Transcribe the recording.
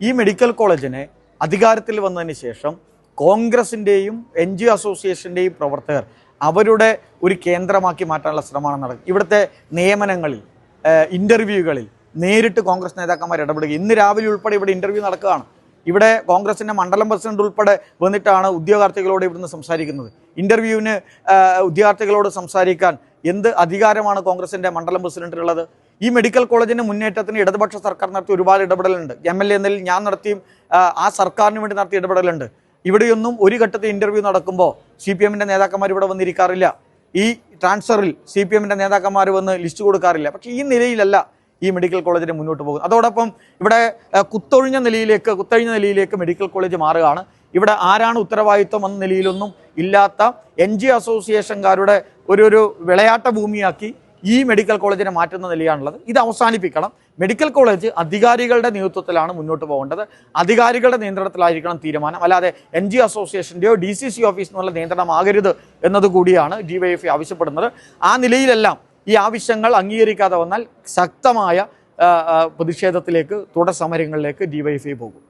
ഈ മെഡിക്കൽ കോളേജിനെ അധികാരത്തിൽ വന്നതിന് ശേഷം കോൺഗ്രസിൻ്റെയും NGO അസോസിയേഷൻ്റെയും പ്രവർത്തകർ അവരുടെ ഒരു കേന്ദ്രമാക്കി മാറ്റാനുള്ള ശ്രമമാണ് നടക്കുന്നത്. ഇവിടുത്തെ നിയമനങ്ങളിൽ, ഇൻ്റർവ്യൂകളിൽ നേരിട്ട് കോൺഗ്രസ് നേതാക്കന്മാർ ഇടപെടുക. ഇന്ന് രാവിലെ ഉൾപ്പെടെ ഇവിടെ ഇൻ്റർവ്യൂ നടക്കുകയാണ്. ഇവിടെ കോൺഗ്രസിൻ്റെ മണ്ഡലം പ്രസിഡന്റ് ഉൾപ്പെടെ വന്നിട്ടാണ് ഉദ്യോഗാർത്ഥികളോട് ഇവിടുന്ന് സംസാരിക്കുന്നത്. ഇൻ്റർവ്യൂവിന് ഉദ്യോഗാർത്ഥികളോട് സംസാരിക്കാൻ എന്ത് അധികാരമാണ് കോൺഗ്രസിൻ്റെ മണ്ഡലം പ്രസിഡന്റിനുള്ളത്? ഈ മെഡിക്കൽ കോളേജിൻ്റെ മുന്നേറ്റത്തിന് ഇടതുപക്ഷ സർക്കാർ നടത്തിയ ഒരുപാട് ഇടപെടലുണ്ട്. MLA എന്നതിൽ ഞാൻ നടത്തിയും ആ സർക്കാരിന് വേണ്ടി നടത്തിയ ഇടപെടലുണ്ട്. ഇവിടെയൊന്നും ഒരു ഘട്ടത്തിൽ ഇൻ്റർവ്യൂ നടക്കുമ്പോൾ CPM-ൻ്റെ നേതാക്കന്മാർ ഇവിടെ വന്നിരിക്കാറില്ല. ഈ ട്രാൻസ്ഫറിൽ CPM-ൻ്റെ നേതാക്കന്മാർ വന്ന് ലിസ്റ്റ് കൊടുക്കാറില്ല. പക്ഷേ ഈ നിലയിലല്ല ഈ മെഡിക്കൽ കോളേജിന് മുന്നോട്ട് പോകുന്നത്. അതോടൊപ്പം ഇവിടെ കുത്തഴിഞ്ഞ നിലയിലേക്ക് മെഡിക്കൽ കോളേജ് മാറുകയാണ്. ഇവിടെ ആരാണ് ഉത്തരവാദിത്വം എന്ന നിലയിലൊന്നും ഇല്ലാത്ത NGO അസോസിയേഷൻകാരുടെ ഒരു വിളയാട്ട ഭൂമിയാക്കി ഈ മെഡിക്കൽ കോളേജിനെ മാറ്റുന്ന നിലയാണുള്ളത്. ഇത് അവസാനിപ്പിക്കണം. മെഡിക്കൽ കോളേജ് അധികാരികളുടെ നേതൃത്വത്തിലാണ് മുന്നോട്ട് പോകേണ്ടത്. അധികാരികളുടെ നിയന്ത്രണത്തിലായിരിക്കണം തീരുമാനം. അല്ലാതെ NGO അസോസിയേഷൻ്റെയോ DCC ഓഫീസ് എന്നുള്ള നിയന്ത്രണമാകരുത് എന്നതുകൂടിയാണ് DYFI ആവശ്യപ്പെടുന്നത്. ആ നിലയിലെല്ലാം ഈ ആവശ്യങ്ങൾ അംഗീകരിക്കാതെ വന്നാൽ ശക്തമായ പ്രതിഷേധത്തിലേക്ക്, തുടർ സമരങ്ങളിലേക്ക് DYFI പോകും.